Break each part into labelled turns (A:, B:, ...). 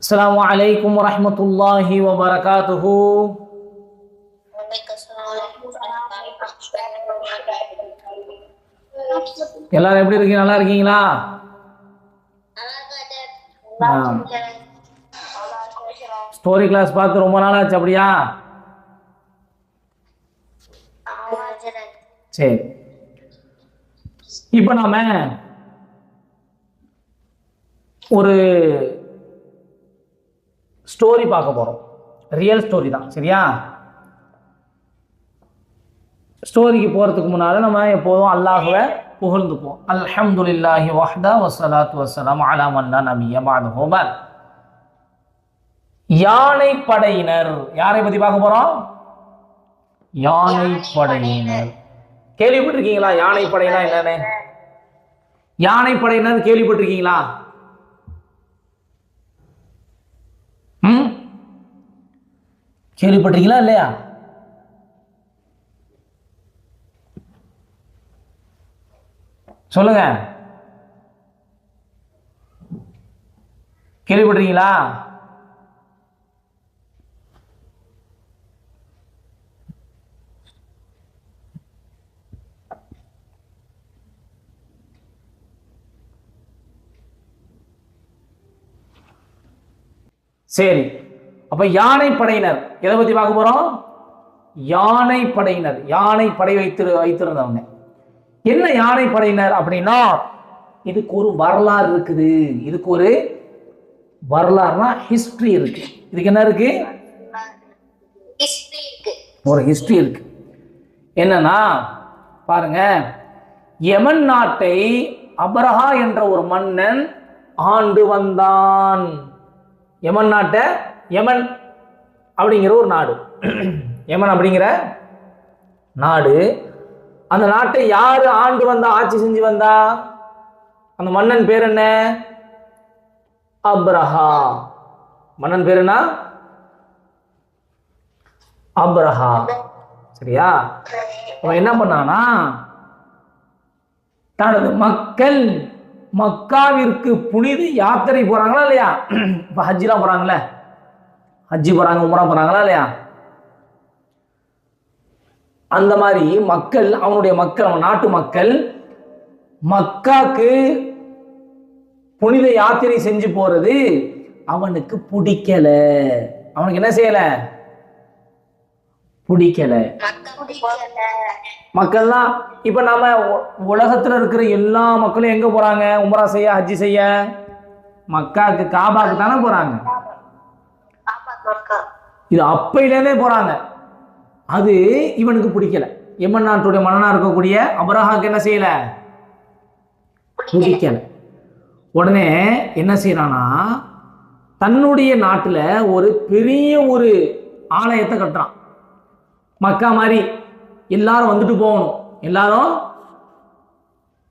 A: السلام عليكم ورحمة الله وبركاته. எல்லாரும் எப்படி இருக்கீங்க? நல்லா இருக்கீங்களா? ஸ்டோரி கிளாஸ் பார்த்து ரொம்ப நாள் ஆச்சு அப்படியா? சரி, இப்போ நாம ஒரு ஸ்டோரி பார்க்க போறோம். ரியல் ஸ்டோரி தான், சரியா? ஸ்டோரிக்கு போறதுக்கு முன்னால நம்ம எப்போதும் அல்லாஹ்வை புகழ்ந்துப்போம். அல்ஹம்துலில்லாஹி வஹ்தா வஸ்ஸலாத்து வஸ்ஸலாமு அலா மன் லா நபிய்ய பஅதஹு. யானை படையினர், யாரை பத்தி பார்க்க போறோம்? யானை படையினர். கேள்விப்பட்டிருக்கீங்களா யானை படையினா என்னன்னு? யானை படையினர் கேள்விப்பட்டிருக்கீங்களா? கேள்விப்பட்டிருக்கீங்களா இல்லையா? சொல்லுங்க, கேள்விப்பட்டிருக்கீங்களா? சரி, அப்ப யானை படையினர் எதை பத்தி பார்க்க போறோம்? யானை படையினர், யானை படை வைத்திருந்தவங்க. என்ன யானை படையினர் அப்படின்னா, இதுக்கு ஒரு வரலாறு இருக்குது. இதுக்கு ஒரு வரலாறுனா ஹிஸ்டரி இருக்கு. இதுக்கு என்ன இருக்கு? ஒரு ஹிஸ்டரி இருக்கு. என்னன்னா பாருங்க, யமன் நாட்டை அபரஹா என்ற ஒரு மன்னன் ஆண்டு வந்தான். யமன் நாட்டை, யமன் அப்படிங்கிற ஒரு நாடு, யமன் அப்படிங்கிற நாடு. அந்த நாட்டை யாரு ஆண்டு வந்தா, ஆட்சி செஞ்சு வந்தா? அந்த மன்னன் பேர் என்ன? அப்ரஹா. மன்னன் பேர் என்ன? அப்ரஹா, சரியா? அவன் என்ன பண்ணானா, தனது மக்கள் மக்காவிற்கு புனித யாத்திரை போறாங்களா இல்லையா? இப்ப ஹஜ்ஜிலாம் போறாங்கல்ல, ஹஜ்ஜி போறாங்க, உம்ரா போறாங்களா இல்லையா? அந்த மாதிரி மக்கள், அவனுடைய மக்கள், அவன் நாட்டு மக்கள் மக்காக்கு புனித யாத்திரை செஞ்சு போறது அவனுக்கு பிடிக்கல. அவனுக்கு என்ன செய்யல? பிடிக்கல. மக்கள்லாம் இப்ப நாம உலகத்துல இருக்கிற எல்லா மக்களும் எங்க போறாங்க? உம்ரா செய்ய, ஹஜ்ஜி செய்ய மக்காக்கு, காபாக்கு தானே போறாங்க. இது அப்பையிலேருந்தே போறாங்க. அது இவனுக்கு பிடிக்கல. யமன் நாட்டுடைய மன்னனா இருக்கக்கூடிய அபரஹாக்கு என்ன செய்யல? பிடிக்கல. உடனே என்ன செய்யறானா, தன்னுடைய நாட்டுல ஒரு பெரிய ஒரு ஆலயத்தை கட்டுறான். மக்கா மாதிரி எல்லாரும் வந்துட்டு போகணும், எல்லாரும்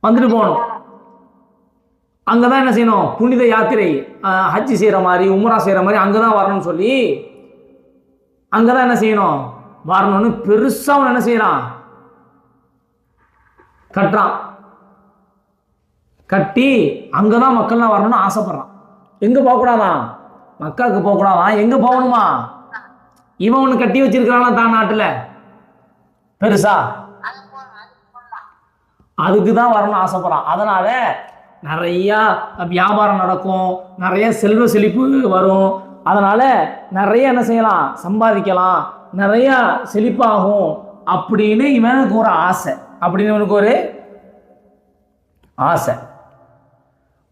A: வந்துட்டு போகணும். அங்கதான் என்ன செய்யணும்? புனித யாத்திரை, ஹஜ்ஜி செய்யற மாதிரி, உம்ரா செய்யற மாதிரி அங்கதான் வரணும்னு சொல்லி அங்கதான் என்ன செய்யணும்? வரணும்னு பெருசா அவன் என்ன செய்யறான்? கட்டுறான். கட்டி அங்கதான் மக்கள்லாம் வரணும்னு ஆசைப்படுறான். எங்க போகக்கூடாதான்? மக்காவுக்கு போகக்கூடாதான். எங்க போகணுமா? இவன் ஒண்ணு கட்டி வச்சிருக்கிறானா தான் நாட்டுல பெருசா, அதுக்குதான் வரணும்னு ஆசைப்படுறான். அதனால நிறைய வியாபாரம் நடக்கும், நிறைய செல்வ செழிப்பு வரும். அதனால நிறைய என்ன செய்யலாம்? சம்பாதிக்கலாம், நிறைய செழிப்பாகும் அப்படின்னு இவனுக்கு ஒரு ஆசை. அப்படின்னு இவனுக்கு ஒரு ஆசை.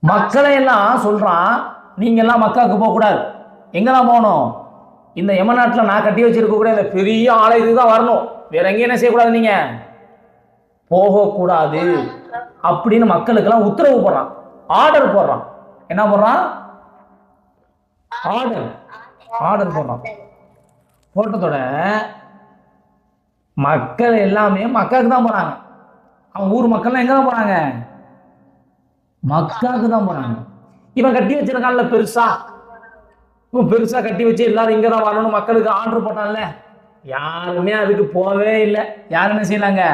A: மக்களை எல்லாம் சொல்றான், நீங்க எல்லாம் மக்காவுக்கு போக கூடாது. எங்கதான் போகணும்? இந்த யமன் நாட்டில் நான் கட்டி வச்சிருக்கக்கூடிய இந்த பெரிய ஆலயத்துக்கு தான் வரணும். வேற எங்கேயும் என்ன செய்யக்கூடாது, நீங்க போகக்கூடாது அப்படின்னு மக்களுக்கெல்லாம் உத்தரவு போடுறான், ஆர்டர் போடுறான். என்ன போடுறான்? ஆர்டர், ஆர்டர் போடுறான். போட்டதோட மக்கள் எல்லாமே மக்காவுக்கு தான் போறாங்க. அவங்க ஊர் மக்கள்லாம் எங்க தான் போறாங்க? மக்காவுக்கு தான் போறாங்க. இவன் கட்டி வச்சிருக்கான்ல பெருசா, இவன் பெருசா கட்டி வச்சு எல்லாரும் இங்க தான் வரணும்னு மக்களுக்கு ஆர்டர் போட்டான்ல, யாருமே அதுக்கு போகவே இல்லை. யாரும் என்ன செய்யலாங்க?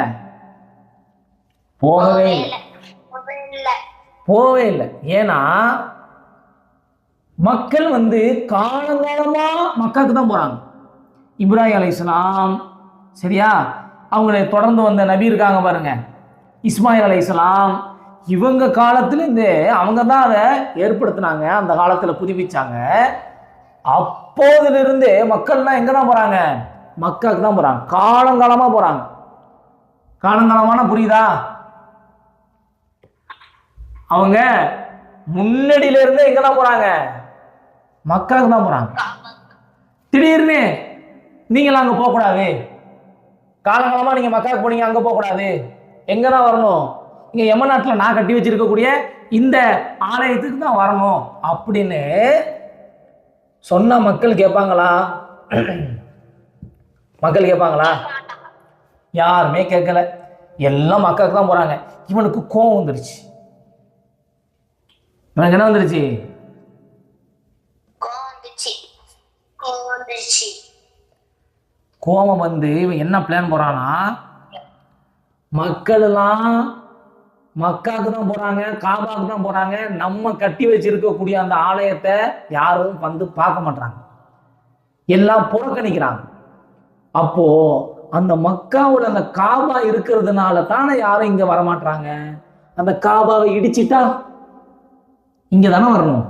A: போகவே இல்லை, போகவே இல்லை. ஏன்னா மக்கள் வந்து காலங்காலமா மக்காவுக்கு தான் போறாங்க. இப்ராஹிம் அலைஹிஸ்ஸலாம், சரியா, அவங்களை தொடர்ந்து வந்த நபி இருக்காங்க பாருங்க, இஸ்மாயில் அலைஹிஸ்ஸலாம், இவங்க காலத்திலிருந்தே அவங்க தான் அதை ஏற்படுத்தினாங்க, அந்த காலத்தில் புதுப்பிச்சாங்க. அப்போதிலிருந்தே மக்கள்லாம் எங்க தான் போறாங்க? மக்காவுக்கு தான் போறாங்க, காலங்காலமா போறாங்க. காலங்காலமான புரியுதா? அவங்க முன்னாடியில இருந்தே எங்க தான் போறாங்க? மக்காவுக்கு தான் போறாங்க. திடீர்னு நீங்களும் அங்க போக கூடாது, காலங்காலமா நீங்க மக்காவுக்கு போனீங்க, அங்க போக கூடாது, எங்க தான் வரணும்? இங்க யமன் நாட்டில் நான் கட்டி வச்சிருக்கக்கூடிய இந்த ஆலயத்துக்கு தான் வரணும் அப்படின்னு சொன்ன மக்கள் கேட்பாங்களா? மக்கள் கேட்பாங்களா? யாருமே கேட்கல. எல்லாம் மக்காவுக்கு தான் போறாங்க. இவனுக்கு கோவம் வந்துருச்சு. இவனுக்கு என்ன வந்துருச்சு? கோபம் வந்து இவன் என்ன பிளான் போறானா, மக்கள் எல்லாம் மக்காவுக்கு தான் போறாங்க, காபாவுக்கு தான் போறாங்க, நம்ம கட்டி வச்சிருக்கக்கூடிய அந்த ஆலயத்தை யாரும் வந்து பார்க்க மாட்டாங்க, எல்லாம் புறக்கணிக்கிறாங்க. அப்போ அந்த மக்காவுல அந்த காபா இருக்கிறதுனால தானே யாரும் இங்க வரமாட்டாங்க. அந்த காபாவை இடிச்சிட்டா இங்க தானே வரணும்.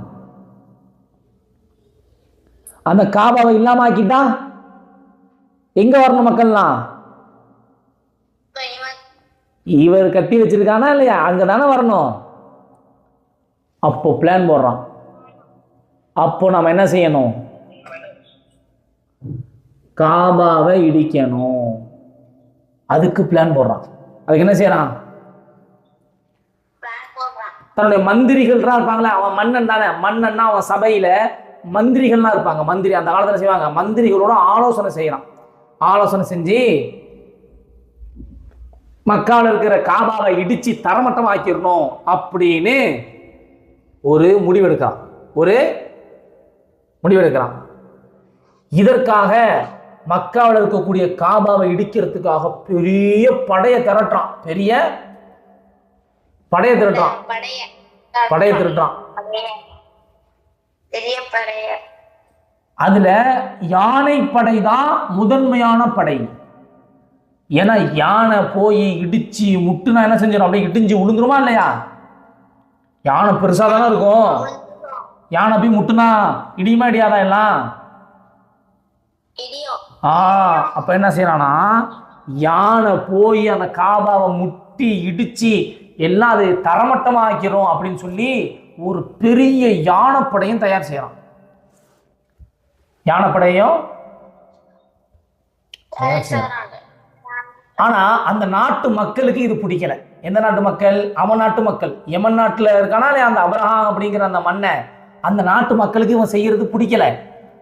A: அந்த காபாவை இல்லாம ஆக்கிட்டா எங்க வரணும் மக்கள்லாம்? இவர் கட்டி வச்சிருக்கானா இல்லையா, அங்கதானே வரணும். அப்போ பிளான் போடுறான். அப்போ நம்ம என்ன செய்யணும்? காபாவை இடிக்கணும். அதுக்கு பிளான் போடுறான். அதுக்கு என்ன செய்யறான்? தன்னுடைய மந்திரிகள் இருப்பாங்களே, அவன் மன்னன் தானே, மன்னன்னா அவன் சபையில மந்திரிகள்லாம் இருப்பாங்க. மந்திரி அந்த காலத்துல செய்வாங்க, மந்திரிகளோட ஆலோசனை செய்யறான். ஆலோசனை செஞ்சு மக்காவில் இருக்கிற காபாவை இடிச்சு தரமட்டம் ஆக்கிடணும் அப்படின்னு ஒரு முடிவெடுக்கிறான். இதற்காக மக்காவில் இருக்கக்கூடிய காபாவை இடிக்கிறதுக்காக பெரிய படையை திரட்டுறான். அதுல யானை படை தான் முதன்மையான படை. ஏன்னா யானை போய் இடிச்சு முட்டுனா என்ன செஞ்சிடும்? அப்படியே இடிஞ்சு விழுந்துருமா இல்லையா? யானை பெருசா தானே இருக்கும். யானை போய் முட்டுனா இடியுமா இடியாதா? எல்லாம் அப்ப என்ன செய்யறானா, யானை போய் அந்த காபாவை முட்டி இடிச்சு எல்லாம் அது தரமட்டமா ஆக்கிறோம் அப்படின்னு சொல்லி ஒரு பெரிய யானைப்படையும் தயார் செய்யறான். யானைப்படையும் ஆனா அந்த நாட்டு மக்களுக்கு இது பிடிக்கல. எந்த நாட்டு மக்கள்? அவன் நாட்டு மக்கள். யமன் நாட்டுல இருக்கானா அந்த அப்ரஹாம் அப்படிங்கிற அந்த மன்னன், அந்த நாட்டு மக்களுக்கு இவன் செய்யறது பிடிக்கல.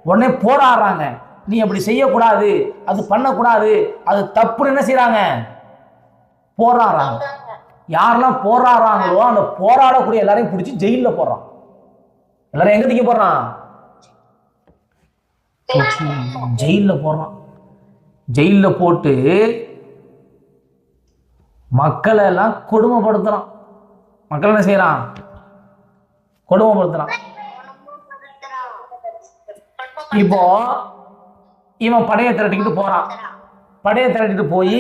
A: உடனே போராடுறாங்க, நீ அப்படி செய்யக்கூடாது, அது பண்ணக்கூடாது, அது தப்புன்னு என்ன செய்யறாங்க? போராடுறாங்க. யாரெல்லாம் போராடுறாங்களோ அந்த போராடக்கூடிய எல்லாரையும் பிடிச்சி ஜெயில போடுறான். எல்லாரும் எங்க தூக்கி போடுறான்? ஜெயில போடுறான். ஜெயில போட்டு மக்களை எல்லாம் கொடுமைப்படுத்துறான். மக்கள் என்ன செய்யறான்? கொடுமைப்படுத்துறான். இப்போ இவன் படையை திரட்டிக்கிட்டு போறான். படையை திரட்டிட்டு போய்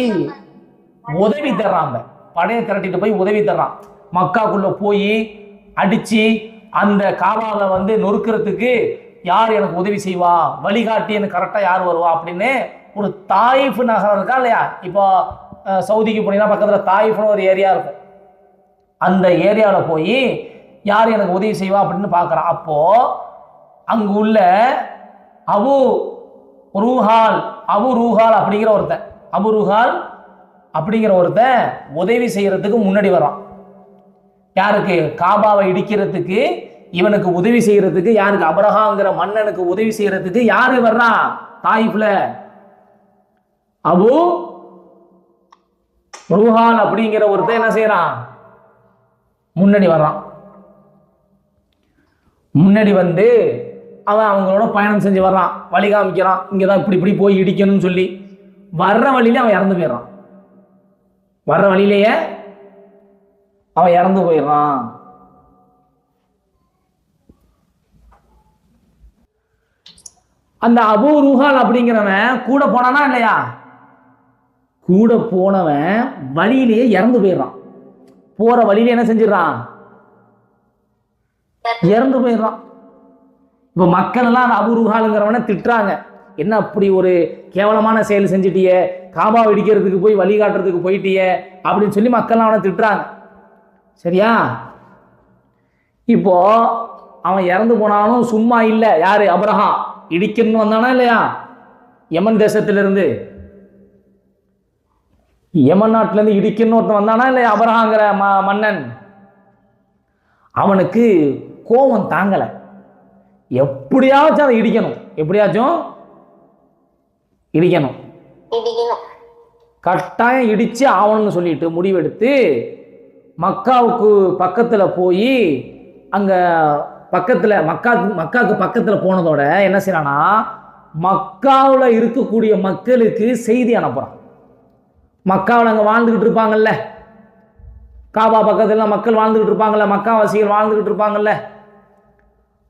A: உதவி தர்றான். படையை திரட்டிட்டு போய் உதவி தர்றான். மக்காக்குள்ள போய் அடிச்சு அந்த காபாவை வந்து நொறுக்கிறதுக்கு யார் எனக்கு உதவி செய்வா, வழிகாட்டி எனக்கு கரெக்டா யார் வருவா அப்படின்னு ஒரு தாயிஃப் நகரம் இருக்கா இல்லையா? இப்போ சவுதிக்கு போனீங்கன்னா பக்கத்துல தாயிஃப்னு ஒரு ஏரியா இருக்கும். அந்த ஏரியாவில் போய் யார் எனக்கு உதவி செய்வா அப்படின்னு பார்க்குறான். அப்போ அங்கு உள்ள அபு ரூஹால் அப்படிங்கிற ஒருத்தன் உதவி செய்யறதுக்கு முன்னாடி வர்றான். யாருக்கு? காபாவை இடிக்கிறதுக்கு இவனுக்கு உதவி செய்யறதுக்கு. யாருக்கு? அப்ரஹாங்கிற மன்னனுக்கு உதவி செய்யறதுக்கு யாரு வர்றா? தாயிஃப்ல அபு ரூஹால் அப்படிங்கிற ஒருத்தன் என்ன செய்யறான்? முன்னாடி வர்றான். முன்னாடி வந்து அவன் அவங்களோட பயணம் செஞ்சு வர்றான், வழி காமிக்கிறான், இங்கதான் இப்படி போய் இடிக்கணும்னு சொல்லி. வர்ற வழியில அவன் இறந்து போயிடுறான். வர்ற வழியிலேயே அவன் இறந்து போயிடுறான். அந்த அபூ ருஹால் அப்படிங்கிறவன் கூட போனானா இல்லையா? கூட போனவன் வழியிலேயே இறந்து போயிடுறான். போற வழியில என்ன செஞ்சிடறான்? இறந்து போயிடுறான். இப்ப மக்கள் எல்லாம் அந்த அபூ ருஹாலுங்கிறவனை திட்டுறாங்க. என்ன அப்படி ஒரு கேவலமான செயல் செஞ்சிட்டிய, காபா இடிக்கிறதுக்கு போய் வழிகாட்டுறதுக்கு போயிட்டிய அப்படின்னு சொல்லி மக்கள் அவனை திட்டுறாங்க. சரியா? இப்போ அவன் இறந்து போனாலும் சும்மா இல்லை. யாரு? அப்ரஹா இடிக்கணும்னு வந்தானா இல்லையா? யமன் தேசத்திலிருந்து, யமன் நாட்டிலிருந்து இடிக்கணும்னு ஒருத்தன் வந்தானா இல்லையா? அப்ரஹாங்கிற மன்னன். அவனுக்கு கோபம் தாங்கலை. எப்படியாச்சும் அதை இடிக்கணும், எப்படியாச்சும் இடிக்கணும், கட்டாயம் இடிச்சு ஆகணும்னு சொல்லிட்டு முடிவெடுத்து மக்காவுக்கு பக்கத்துல போய் அங்க பக்கத்துல மக்காவுக்கு பக்கத்துல போனதோட என்ன செய்யறானா, மக்காவில் இருக்கக்கூடிய மக்களுக்கு செய்தி அனுப்புறான். மக்காவில் அங்க வாழ்ந்துகிட்டு இருப்பாங்கல்ல, காபா பக்கத்துல மக்கள் வாழ்ந்துகிட்டு இருப்பாங்கல்ல, மக்காவாசிகள் வாழ்ந்துகிட்டு இருப்பாங்கல்ல,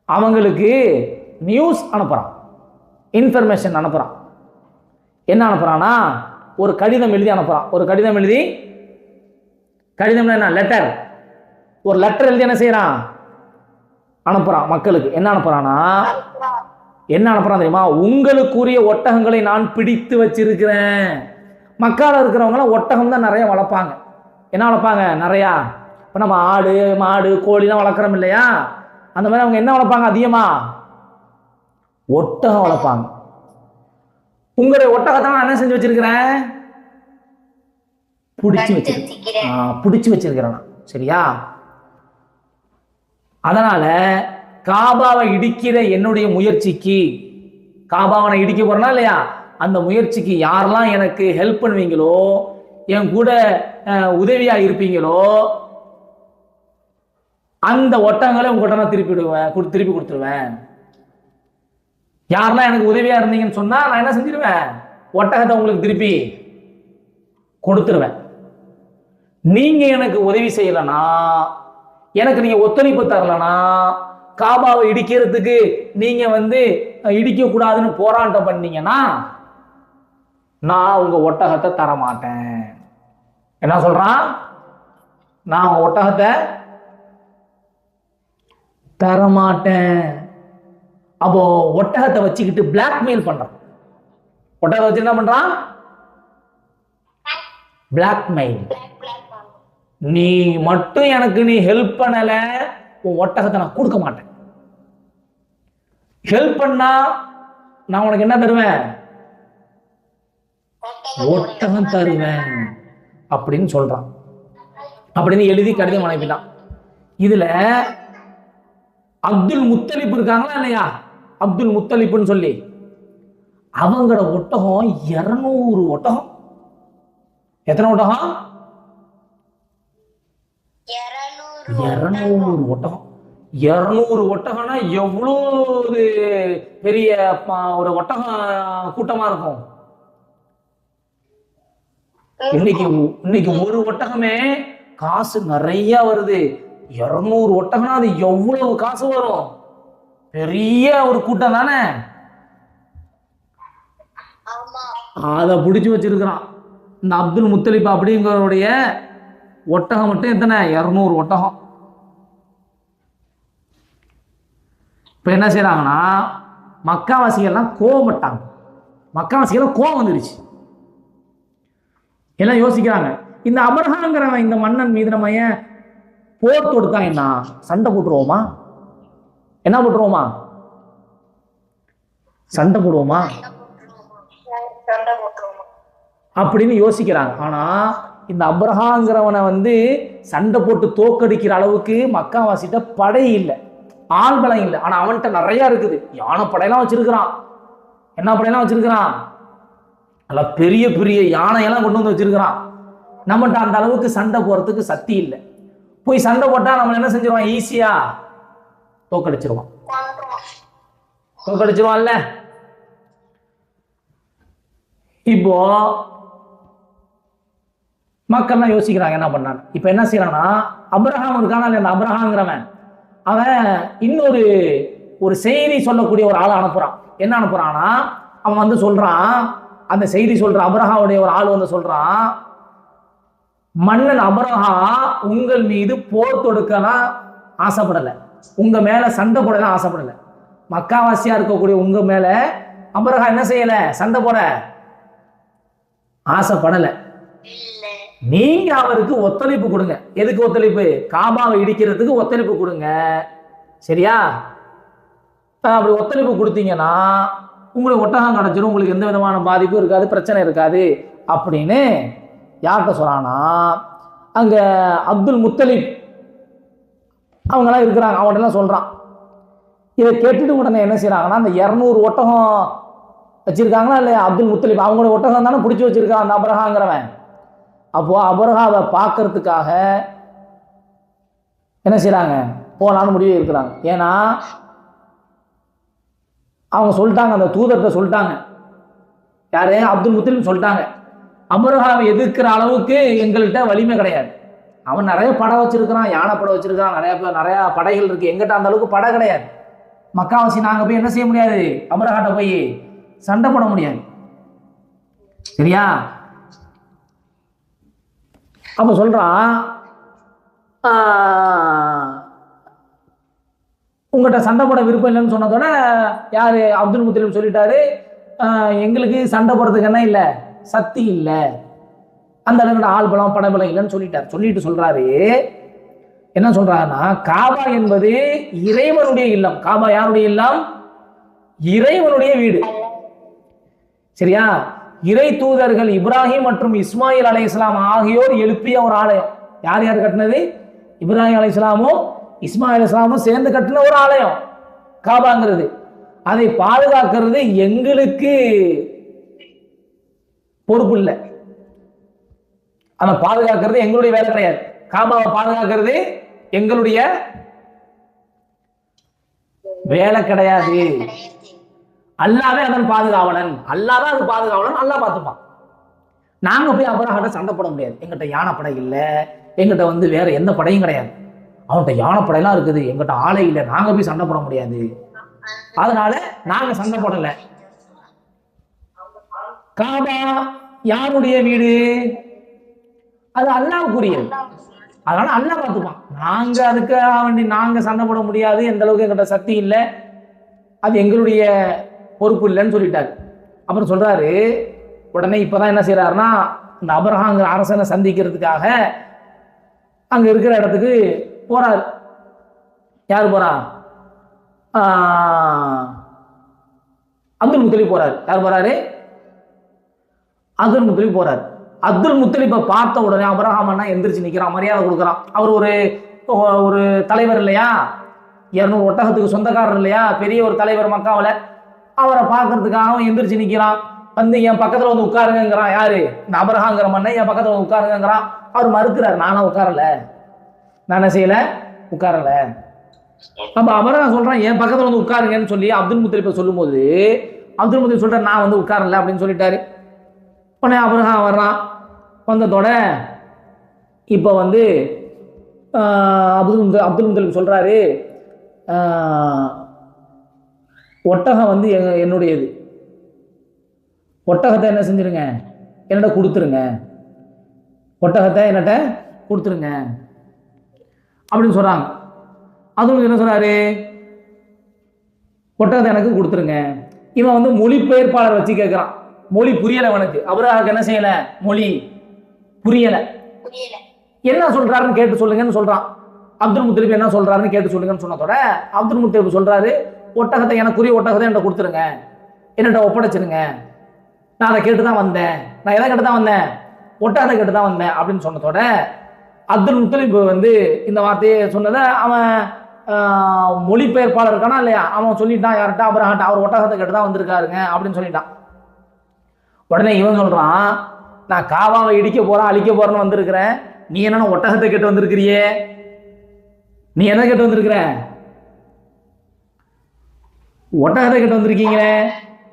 A: அவங்களுக்கு நியூஸ் அனுப்புறான், இன்ஃபர்மேஷன் அனுப்புறான். என்ன அனுப்புறான்னா, ஒரு கடிதம் எழுதி அனுப்புறான். ஒரு கடிதம் எழுதி, கடிதம் என்ன? லெட்டர். ஒரு லெட்டர் எழுதி என்ன செய்யறான்? அனுப்புறான் மக்களுக்கு. என்ன அனுப்புறானா, என்ன அனுப்புறான் தெரியுமா? உங்களுக்குரிய ஒட்டகங்களை நான் பிடித்து வச்சிருக்கிறேன். மக்கால இருக்கிறவங்களாம் ஒட்டகம் தான் நிறைய வளர்ப்பாங்க. என்ன வளர்ப்பாங்க? நிறையா. இப்போ நம்ம ஆடு மாடு கோழிலாம் வளர்க்குறோம் இல்லையா? அந்த மாதிரி அவங்க என்ன வளர்ப்பாங்க? அதிகமா ஒட்டகம் வளர்ப்பாங்க. உங்களுடைய ஒட்டகத்தை நான் என்ன செஞ்சு வச்சிருக்கிறேன்? பிடிச்சு வச்சிருக்கிறேன். சரியா? அதனால காபாவை இடிக்கிற என்னுடைய முயற்சிக்கு, காபாவை இடிக்க போறேனா இல்லையா, அந்த முயற்சிக்கு யாரெல்லாம் எனக்கு ஹெல்ப் பண்ணுவீங்களோ, என் கூட உதவியா இருப்பீங்களோ, அந்த ஒட்டகங்களை உங்கள்கிட்ட நான் திருப்பி கொடுத்துருவேன். யாரெல்லாம் எனக்கு உதவியா இருந்தீங்கன்னு சொன்னா நான் என்ன செஞ்சிருவேன்? ஒட்டகத்தை உங்களுக்கு திருப்பி கொடுத்துருவேன். நீங்க எனக்கு உதவி செய்யலனா, எனக்கு நீங்க ஒத்துழைப்பு தரலனா, காபாவை இடிக்கிறதுக்கு நீங்க இடிக்க கூடாதுன்னு போராட்டம் பண்ணீங்கன்னா நான் உங்க ஒட்டகத்தை தர மாட்டேன். என்ன சொல்றான்? நான் உங்க ஒட்டகத்தை தர மாட்டேன். அப்போ ஒட்டகத்தை வச்சுக்கிட்டு பிளாக்மெயில் பண்றான். ஒட்டகத்தை வச்சு என்ன பண்றான்? பிளாக்மெயில். நீ மட்டும் எனக்கு நீ ஹெல்ப் பண்ணல, உன் ஒட்டகத்தை நான் கொடுக்க மாட்டேன். ஹெல்ப் பண்ணா நான் உனக்கு என்ன தருவேன்? ஒட்டகம் தருவேன் அப்படின்னு சொல்றான். அப்படின்னு எழுதி கடிதம் அனுப்பிட்டான். இதுல அப்துல் முத்தலிப் இருக்காங்களா இல்லையா? அப்துல் முத்தலிப்னு சொல்லி அவங்களோட ஒட்டகம் 200 ஒட்டகம். எத்தனை ஒட்டகம்? 200 ஒட்டகம். 200 ஒட்டகம்னா எவ்வளவு பெரிய ஒரு ஒட்டகம் கூட்டமா இருக்கும். இன்னைக்கு ஒரு ஒட்டகமே காசு நிறைய வருது. 200 ஒட்டகம்னா அது எவ்வளவு காசு வரும்? பெரிய ஒரு கூட்டம் தானே. அதை பிடிச்சு வச்சிருக்கிறான் இந்த அப்துல் முத்தலிப் அப்படிங்கிறவருடைய ஒட்டகம். மட்டும் எத்தனை? 200 ஒட்டகம். இப்ப என்ன செய்யறாங்கன்னா, மக்காவாசிகள்லாம் கோவப்பட்டாங்க. மக்காவாசிகள் கோவம் வந்துருச்சு. எல்லாம் யோசிக்கிறாங்க, இந்த அப்ரஹாங்கிறவன் இந்த மன்னன் மீது நம்ம ஏன் போர் தொடுத்தா என்ன? சண்டை போட்டுருவோமா? என்ன போட்டுருவோமா? சண்டை போடுவோமா அப்படின்னு யோசிக்கிறாங்க. ஆனா இந்த அப்ரஹாங்கிறவனை சண்டை போட்டு தோக்கடிக்கிற அளவுக்கு மக்காவாசிட்ட படை இல்லை, ஆள் பலம் இல்லை. ஆனா அவன்கிட்ட நிறைய இருக்குது. யானை படையெல்லாம் வச்சிருக்கிறான். என்ன படையெல்லாம் வச்சிருக்கிறான்? நல்ல பெரிய பெரிய யானையெல்லாம் கொண்டு வந்து வச்சிருக்கிறான். நம்மகிட்ட அந்த அளவுக்கு சண்டை போறதுக்கு சக்தி இல்லை. போய் சண்டை போட்டா நம்ம என்ன செஞ்சிருவான்? ஈஸியா தோக்கடிச்சிருவான். தோக்கடிச்சிருவான்ல. இப்போ மக்கள்லாம் யோசிக்கிறாங்க என்ன பண்ணான். இப்ப என்ன செய்யறான்னா, அப்ரஹாம் இருக்கானா, அந்த அப்ரஹாங்கிறவன் அவன் இன்னொரு ஒரு செய்தி சொல்லக்கூடிய ஒரு ஆளை அனுப்புறான். என்ன அனுப்புறான்னா, அவன் வந்து சொல்றான், அந்த செய்தி சொல்ற அபரஹாவுடைய ஒரு ஆள் வந்து சொல்றான், மன்னன் அபரஹா உங்கள் மீது போர் தொடுக்கலாம் ஆசைப்படலை, உங்க மேல சண்டை போடலாம் ஆசைப்படலை. மக்காவாசியா இருக்கக்கூடிய உங்க மேல அபரஹா என்ன செய்யல, சண்டை போட ஆசைப்படலை. நீங்க அவருக்கு ஒத்துழைப்பு கொடுங்க. எதுக்கு ஒத்துழைப்பு? காபாவை இடிக்கிறதுக்கு ஒத்துழைப்பு கொடுங்க. சரியா? அப்படி ஒத்துழைப்பு கொடுத்தீங்கன்னா உங்களுக்கு ஒட்டகம் கிடைச்சிடும், உங்களுக்கு எந்த விதமான பாதிப்பும் இருக்காது, பிரச்சனை இருக்காது அப்படின்னு யார்கிட்ட சொல்றானா, அங்க அப்துல் முத்தலிப் அவங்கெல்லாம் இருக்கிறாங்க, அவங்கள்ட்ட சொல்றான். இதை கேட்டுட்டு உடனே என்ன செய்யறாங்கன்னா, அந்த 200 ஒட்டகம் வச்சிருக்காங்களா இல்லையா அப்துல் முத்தலிப், அவங்களோட ஒட்டகம் தானே பிடிச்சி வச்சிருக்கான் அந்த அபரஹாங்கிறவன். அப்போ அபரஹாவை பார்க்கறதுக்காக என்ன செய்யறாங்க, போலான்னு முடிவு இருக்கிறாங்க. ஏன்னா அவங்க சொல்லிட்டாங்க, அந்த தூதர்கிட்ட சொல்லிட்டாங்க, யாரு அப்துல் முத்தலிப் சொல்லிட்டாங்க, அபரஹாவை எதிர்க்கிற அளவுக்கு எங்கள்கிட்ட வலிமை கிடையாது. அவன் நிறைய படம் வச்சிருக்கிறான், யானை படம் வச்சிருக்கான், நிறைய படைகள் இருக்கு, எங்கிட்ட அந்த அளவுக்கு படை கிடையாது. மக்காவாசி நாங்க போய் என்ன செய்ய முடியாது, அபரஹாட்ட போய் சண்டை போட முடியாது. சரியா? அப்ப சொல்றான், உங்கள்கிட்ட சண்டை போட விருப்பம் இல்லைன்னு சொன்னதோட யாரு அப்துல் முத்தலிப் சொல்லிட்டாரு, எங்களுக்கு சண்டை போடுறதுக்கு என்ன இல்லை, சக்தி இல்லை, அந்த அளவுக்கு ஆள் பலம் படைபலம் இல்லைன்னு சொல்லிட்டார். சொல்லிட்டு சொல்றாரு, என்ன சொல்றாருன்னா, காபா என்பது இறைவனுடைய இல்லம். காபா யாருடைய இல்லம்? இறைவனுடைய வீடு. சரியா? இறை தூதர்கள் இப்ராஹிம் மற்றும் இஸ்மாயில் அலைஹிஸ்ஸலாம் ஆகியோர் எழுப்பிய ஒரு ஆலயம். யார் யார் கட்டினது? இப்ராஹிம் அலைஹிஸ்ஸலாமும் இஸ்மாயில் அலைஹிஸ்ஸலாமும் சேர்ந்து கட்டின ஒரு ஆலயம் காபாங்கிறது. அதை பாதுகாக்கிறது எங்களுக்கு பொறுப்பு இல்லை, அதை பாதுகாக்கிறது எங்களுடைய வேலை கிடையாது. காபாவை பாதுகாக்கிறது எங்களுடைய வேலை கிடையாது. அல்லாவே அதன் பாதுகாவலன், அல்லாதான் அது பாதுகாவலன், அல்லா பார்த்துப்பான். நாங்க போய் அபரஹாட்ட சண்டை போட முடியாது. எங்கிட்ட யானைப்படை இல்லை, எங்கிட்ட வந்து வேற எந்த படையும் கிடையாது. அவன்கிட்ட யானைப்படையெல்லாம் இருக்குது, எங்கிட்ட ஆளை இல்லை, நாங்க போய் சண்டை போட முடியாது. அதனால நாங்க சண்டை போடல. காபா யாருடைய வீடு? அது அல்லாஹ்வுக்குரியது. அதனால அல்லாஹ் பார்த்துப்பான். நாங்க அதுக்கு வேண்டி நாங்க சண்டை போட முடியாது, எந்த அளவுக்கு எங்கிட்ட சக்தி இல்லை, அது எங்களுடைய பொறுப்பு இல்லைன்னு சொல்லிட்டாரு. அப்புறம் சொல்றாரு, உடனே இப்பதான் என்ன செய்யறாருன்னா, இந்த அபரஹாங்கிற அரசனை சந்திக்கிறதுக்காக அங்க இருக்கிற இடத்துக்கு போறாரு. யார் போறா? அப்துல் முத்தலிப் போறாரு. யார் போறாரு? அப்துல் முத்தலிப் போறாரு. அப்துல் முத்தலிப்பை பார்த்த உடனே அபரஹாமன்னா எந்திரிச்சு நிற்கிறான், மரியாதை கொடுக்குறான். அவர் ஒரு தலைவர் இல்லையா, 200 ஒட்டகத்துக்கு சொந்தக்காரர் இல்லையா, பெரிய ஒரு தலைவர் மக்காவில். அவரை பார்க்கறதுக்காக எந்திரிச்சு நிற்கிறான். வந்து என் பக்கத்தில் வந்து உட்காருங்கிறான். யாரு? இந்த அபரஹாங்கிற மண்ணை என் பக்கத்தில் வந்து உட்காருங்கிறான். அவர் மறுக்கிறார், நானும் உட்காரல, நான் என்ன செய்யல, உட்காரல. அப்ப அபரஹா சொல்றான், என் பக்கத்தில் வந்து உட்காருங்கன்னு சொல்லி அப்துல் முத்தலிப்பை சொல்லும்போது அப்துல் முத்தலிப் சொல்ற, நான் வந்து உட்காரல அப்படின்னு சொல்லிட்டாரு. உடனே அபரஹா வர்றான். வந்ததோட இப்போ வந்து அப்துல் முத்தலிப் சொல்றாரு, ஒட்டகம் வந்து என்னுடையது, ஒட்டகத்தை என்ன செஞ்சிருங்க, என்னட்ட கொடுத்துருங்க, ஒட்டகத்தை என்னட்ட கொடுத்துருங்க அப்படின்னு சொல்றாங்க. அதுவும் என்ன சொல்றாரு, ஒட்டகத்தை எனக்கு கொடுத்துருங்க. இவன் வந்து மொழிபெயர்ப்பாளர் வச்சு கேட்கிறான், மொழி புரியல அவனுக்கு. அபரஹாவுக்கு என்ன செய்யல, மொழி புரியல. என்ன சொல்றாருன்னு கேட்டு சொல்லுங்கன்னு சொல்றான். அப்துல் முத்தலிப் என்ன சொல்றாருன்னு கேட்டு சொல்லுங்கன்னு சொன்னதோட அப்துல் முத்தலிப் சொல்றாரு, ஒட்டகத்தை எனக்குரிய ஒட்டகத்தை என்கிட்ட கொடுத்துருங்க, என்னட்ட ஒப்படைச்சிருங்க, நான் அதை கேட்டு தான் வந்தேன், நான் எதை கேட்டு தான் வந்தேன், ஒட்டகத்தை கேட்டு தான் வந்தேன் அப்படின்னு சொன்னதோட அப்துல் முத்தலிப் வந்து இந்த வார்த்தையை சொன்னதை அவன் மொழிபெயர்ப்பாளர் இருக்கானா இல்லையா, அவன் சொல்லிட்டான் யார்கிட்ட, அபரஹாட்ட, அவர் ஒட்டகத்தை கேட்டு தான் வந்திருக்காருங்க அப்படின்னு சொல்லிட்டான். உடனே இவன் சொல்றான், நான் காபாவை இடிக்க போறேன் அழிக்க போறேன்னு வந்திருக்கிறேன், நீ என்ன ஒட்டகத்தை கேட்டு வந்திருக்கிறியே, நீ என்ன கேட்டு வந்திருக்கிற, ஒட்டகத்தை கேட்டு வந்திருக்கீங்களே,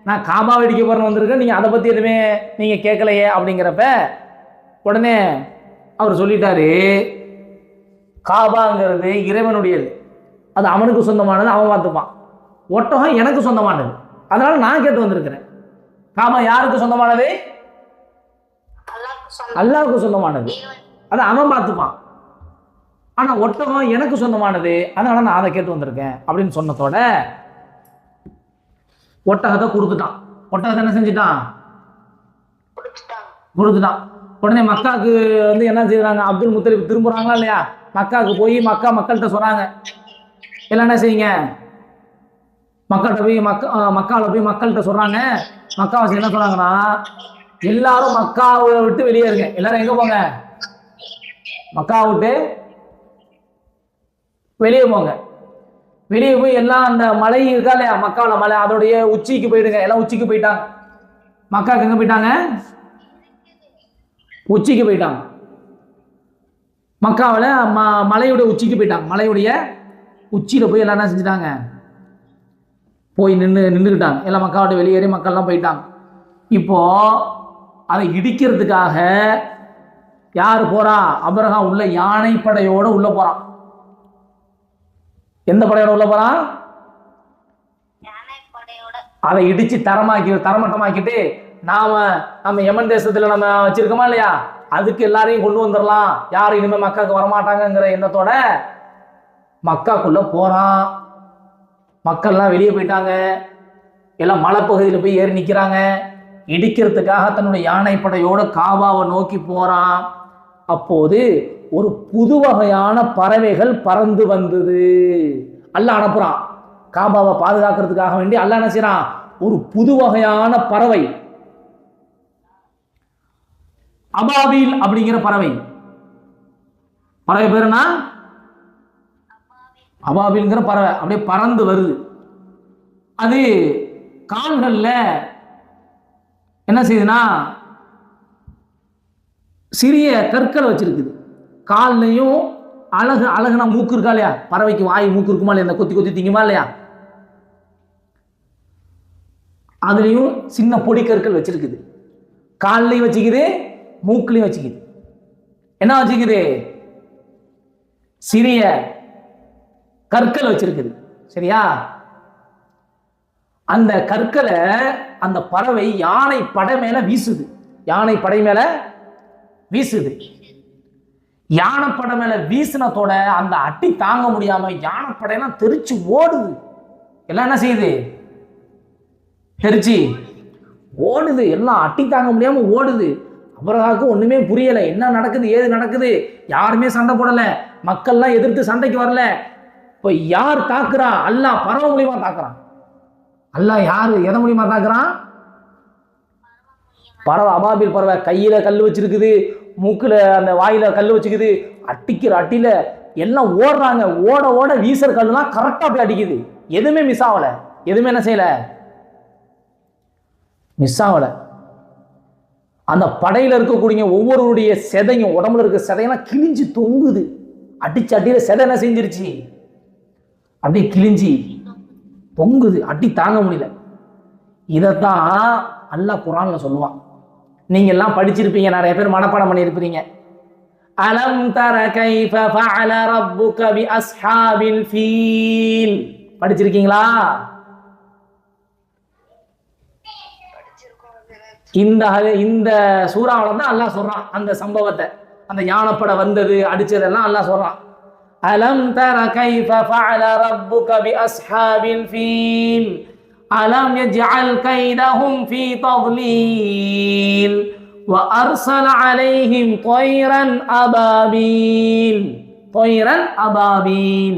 A: நான் காபாவை இடிக்க போறேன்னு வந்திருக்கேன், நீங்க அதை பத்தி எதுவுமே நீங்க கேட்கலையே அப்படிங்கிறப்ப உடனே அவர் சொல்லிட்டாரு, காபாங்கிறது இறைவனுடையது, அது அவனுக்கு சொந்தமானது, அவன் பார்த்துப்பான். ஒட்டகம் எனக்கு சொந்தமானது, அதனால நான் கேட்டு வந்திருக்கிறேன். காபா யாருக்கு சொந்தமானது? அல்லாஹ்வுக்கு சொந்தமானது, அதை அவன் பார்த்துப்பான். ஆனா ஒட்டகம் எனக்கு சொந்தமானது, அதனால நான் அதை கேட்டு வந்திருக்கேன் அப்படின்னு சொன்னதோட ஒட்டகத்தை கொடுத்துட்டான். ஒட்டகத்தை என்ன செஞ்சுட்டான்? கொடுத்துட்டான். உடனே மக்காவுக்கு வந்து என்ன செய்யறாங்க? அப்துல் முத்தலிப் திரும்புறாங்களா இல்லையா? மக்காவுக்கு போய் மக்கள்கிட்ட சொன்னாங்க, எல்லாம் என்ன செய்யுங்க, மக்கள்கிட்ட போய் மக்காவில் போய் மக்கள்கிட்ட சொல்றாங்க. மக்காவாசி என்ன சொன்னாங்கன்னா, எல்லாரும் மக்காவை விட்டு வெளியே இருங்க. எல்லாரும் எங்க போங்க? மக்காவை விட்டு வெளியே போங்க. வெளியே போய் எல்லாம் அந்த மலை இருக்கா இல்லையா, மக்காவில் மலை, அதோடைய உச்சிக்கு போயிடுங்க. எல்லாம் உச்சிக்கு போயிட்டாங்க. மக்காவுக்கு எங்க போயிட்டாங்க? உச்சிக்கு போயிட்டாங்க. மக்காவில் மலையுடைய உச்சிக்கு போயிட்டாங்க. மலையுடைய உச்சியில் போய் எல்லாம் என்ன செஞ்சுட்டாங்க? போய் நின்றுக்கிட்டாங்க. எல்லாம் மக்காவோட வெளியேறி மக்கள்லாம் போயிட்டாங்க. இப்போ அதை இடிக்கிறதுக்காக யார் போறா? அப்ரஹாம் உள்ள யானை படையோட உள்ள போறான். எந்த படையோட உள்ள போறான்? அதை இடிச்சு தரமட்டமாக்கிட்டு நம்ம யமன் தேசத்துல நம்ம வச்சிருக்கோமா இல்லையா, அதுக்கு எல்லாரையும் கொண்டு வந்துடலாம், யாரும் இனிமே மக்காவுக்கு வரமாட்டாங்கிற எண்ணத்தோட மக்காக்குள்ள போறான். மக்கள்லாம் வெளியே போயிட்டாங்க. எல்லாம் மலைப்பகுதியில் போய் ஏறி நிற்கிறாங்க. இடிக்கிறதுக்காக தன்னுடைய யானைப்படையோட காபாவை நோக்கி போறான். அப்போது ஒரு புது வகையான பறவைகள் பறந்து வந்தது. அல்லாஹ் அனுப்புறான். காபாவை பாதுகாக்கிறதுக்காக வேண்டி அல்லாஹ் என்ன செய்றான்? ஒரு புது வகையான பறவை, அபாபில் அப்படிங்கிற பறவை. பறவை பேருனா அபாபில்ங்கிற பறவை அப்படியே பறந்து வருது. அது கால்கள்ல என்ன செய்யுதுன்னா சிறிய கற்களை வச்சிருக்குது. கால்லையும் அழகுனா மூக்கு இருக்கா இல்லையா, பறவைக்கு வாய் மூக்கு இருக்குமா இல்லையா, இந்த கொத்தி திங்குமா இல்லையா, அதுலயும் சின்ன பொடி கற்கள் வச்சிருக்குது. கால்லையும் வச்சுக்குது, மூக்குலையும் வச்சுக்குது. என்ன வச்சுக்குது? சிறிய கற்கள் வச்சிருக்குது. சரியா? அந்த கற்களை அந்த பறவை யானை படை மேல வீசுது. யானை படை மேல வீசுது. யானை படை மேல வீசினத்தோட அந்த அட்டி தாங்க முடியாம யானை படையெல்லாம் தெரிச்சு ஓடுது. எல்லாம் என்ன செய்யுது? தெரிச்சு ஓடுது. எல்லாம் அட்டி தாங்க முடியாம ஓடுது. அப்ரஹாவுக்கு ஒண்ணுமே புரியல, என்ன நடக்குது, ஏது நடக்குது. யாருமே சண்டை போடல, மக்கள்லாம் எதிர்த்து சண்டைக்கு வரல. இப்ப யார் தாக்குறா? அல்லாஹ் பறவை மூலியமா தாக்குறான். அல்லாஹ் யாரு எதை மூலியமா தாக்குறான்? பறவை, அபாபில் பறவை. கையில கல் வச்சிருக்குது, மூக்குல அந்த வாயில கல் வச்சுக்குது. அட்டிக்கிற அட்டில எல்லாம் ஓடுறாங்க. ஓட ஓட வீசற கல்லாம் கரெக்டா போய் அடிக்குது. எதுவுமே மிஸ் ஆகல. எதுவுமே என்ன செய்யல? மிஸ் ஆகல. அந்த படையில இருக்கக்கூடிய ஒவ்வொருடைய செதையும், உடம்புல இருக்க செதையெல்லாம் கிழிஞ்சு தொங்குது. அடிச்சு அடியில செதை என்ன செஞ்சிருச்சு? அப்படியே கிழிஞ்சி தொங்குது. அடி தாங்க முடியல. இதைத்தான் அல்லாஹ் குர்ஆன்ல சொல்லுவான். நீங்க எல்லாம் படிச்சிருப்பீங்க, நிறைய பேர் மனப்பாடம் பண்ணியிருப்பீங்க. அலம் தர கைஃப ஃபஅல ரப்புக பி அஸ்ஹாபில் ஃபீல். படிச்சிருக்கீங்களா? இந்த சூறாவுல தான் அல்லாஹ் சொல்றான் அந்த சம்பவத்தை. அந்த யானைப்படை வந்தது, அடிச்சதெல்லாம் அல்லாஹ் சொல்றான். அலம் தர கைஃப ஃபஅல ரப்புக பி அஸ்ஹாபில் ஃபீல் அலம் யஜ்அல் கைதஹும் ஃபீ தضلீல் وأرسل عليهم طيرا أبابيل. طيرا أبابيل.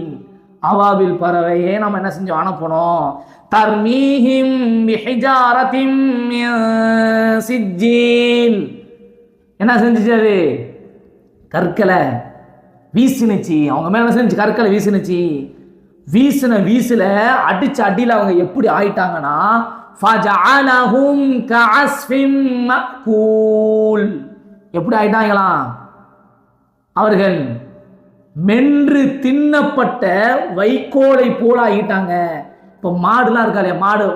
A: அபாபில் பறவையே நம்ம என்ன செஞ்சோம்? அனுப்பணும். தர்மீஹிம் பிஹிஜாரத்தின் மின் சிஜ்ஜீல். என்ன செஞ்சுச்சு? அது கற்களை வீசினுச்சு. அவங்க மேல என்ன செஞ்சு? கற்களை வீசினுச்சு. வீசுல அடிச்ச அடியில அவங்க எப்படி ஆயிட்டாங்கன்னா, ஃபஜஅலஹும் கஅஸ்ஃபின் மஅகூல். எப்படி ஆயிட்டாங்களாம்? அவர்கள் மென்று தின்னப்பட்ட வைக்கோலை போல ஆகிட்டாங்க. இப்போ மாடுலாம் இருக்கா இல்லையா, மாடு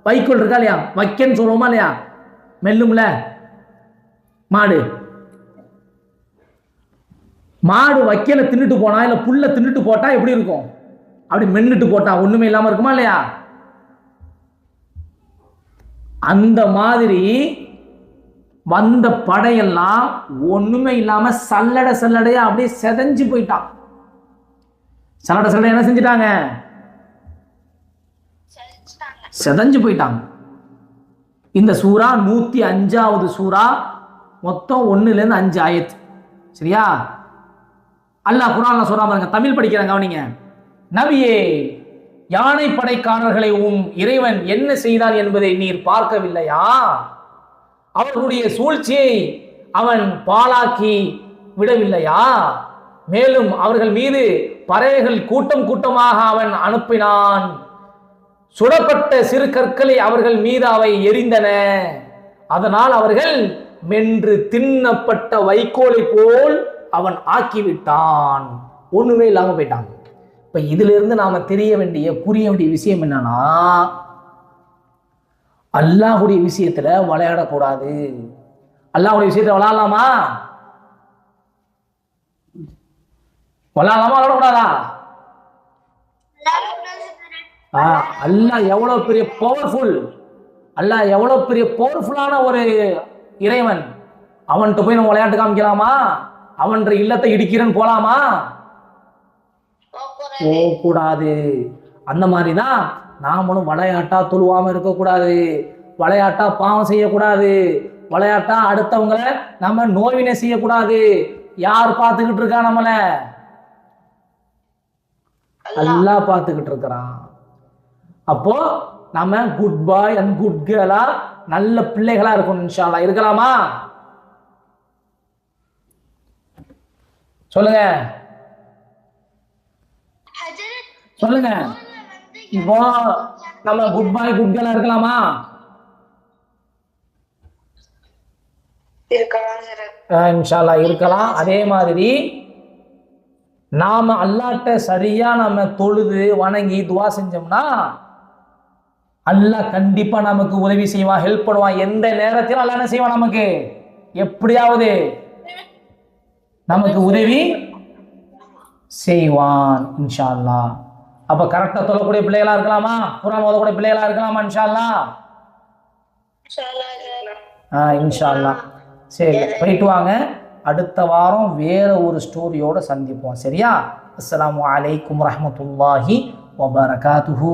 A: வைக்கோல் இருக்கா இல்லையா, வைக்கன்னு சொல்லுவோமா இல்லையா, மெல்லும்ல மாடு. மாடு வைக்கல தின்னுட்டு போனா, இல்ல புல்ல தின்னுட்டு போட்டா எப்படி இருக்கும்? அப்படி மென்னுட்டு போட்டா ஒண்ணுமே இல்லாம இருக்குமா இல்லையா? அந்த மாதிரி வந்த படையெல்லாம் ஒண்ணுமே இல்லாம சல்லடையா அப்படியே செதஞ்சு போயிட்டான். சல்லடை என்ன செஞ்சிட்டாங்க? செதஞ்சு போயிட்டாங்க. இந்த சூரா 105வது சூரா, மொத்தம் 1லேருந்து 5 ஆயத்து. சரியா? அல்லாஹ் குர்ஆன்ல சொல்றான் பாருங்க, தமிழ் படிக்கிறாங்க கவனிங்க. நபியே, யானை படைக்காரர்களை இறைவன் என்ன செய்தான் என்பதை நீர் பார்க்கவில்லையா? அவர்களுடைய சூழ்ச்சியை அவன் பாழாக்கி விடவில்லையா? மேலும் அவர்கள் மீது பறவைகள் கூட்டம் கூட்டமாக அவன் அனுப்பினான். சுடப்பட்ட சிறு கற்களை அவர்கள் மீது அவை எரிந்தன. அதனால் அவர்கள் மென்று தின்னப்பட்ட வைக்கோலை போல் அவன் ஆக்கிவிட்டான். ஒண்ணுமே இல்லாம போயிட்டாங்க. இப்ப இதுல இருந்து நாம புரிய வேண்டிய விஷயம் என்னன்னா, அல்லாஹ்வுடைய விஷயத்துல விளையாடக்கூடாது. அல்லாஹ்வுடைய விஷயத்துல விளையாடலாமா? விளையாடக்கூடாதா? அல்லாஹ் எவ்வளவு பெரிய பவர்ஃபுல், அல்லாஹ் எவ்வளவு பெரிய பவர்ஃபுல்லான ஒரு இறைவன். அவன்கிட்ட போய் நம்ம விளையாட்டு காமிக்கலாமா? அவன் இல்லத்தை இடிக்கிறன்னு போலாமா? போகக்கூடாது. அந்த மாதிரிதான் நாமளும் விளையாட்டா தொழுவாம இருக்கக்கூடாது, விளையாட்டா பாவம் செய்யக்கூடாது, விளையாட்டா அடுத்தவங்களை நம்ம நோவினை செய்யக்கூடாது. யார் பார்த்துக்கிட்டு இருக்கா? நம்மள அல்லாஹ் பார்த்துக்கிட்டு இருக்கிறான். அப்போ நம்ம குட் பாய் அண்ட் குட் கேர்ளா, நல்ல பிள்ளைகளா இருக்கணும். இன்ஷா அல்லாஹ் இருக்கலாமா? சொல்லுங்க சொல்லுங்க. இப்போ நம்ம குட் பாய் குட் கேர்ளா இருக்கலாமா? இன்ஷா அல்லாஹ் இருக்கலாம். அதே மாதிரி நாம அல்லாஹ்ட்ட சரியா நம்ம தொழுது வணங்கி துவா செஞ்சோம்னா அல்லாஹ் கண்டிப்பா நமக்கு உதவி செய்வான், ஹெல்ப் பண்ணுவான். எந்த நேரத்திலும் அல்லாஹ் என்ன செய்வான்? நமக்கு எப்படியாவது நமக்கு உதவி செய்வான் இன்ஷா அல்லாஹ். அப்ப கரெக்டா தொழக்கூடிய பிள்ளைகளா இருக்கலாமா? குர்ஆன் ஓதக்கூடிய பிள்ளைகளா இருக்கலாமா? இன்ஷா அல்லாஹ். இன்ஷா அல்லாஹ். சரி, போயிட்டு வாங்க. அடுத்த வாரம் வேற ஒரு ஸ்டோரியோட சந்திப்போம். சரியா? அஸ்ஸலாமு அலைக்கும் வரஹ்மத்துல்லாஹி வபரகாத்துஹு.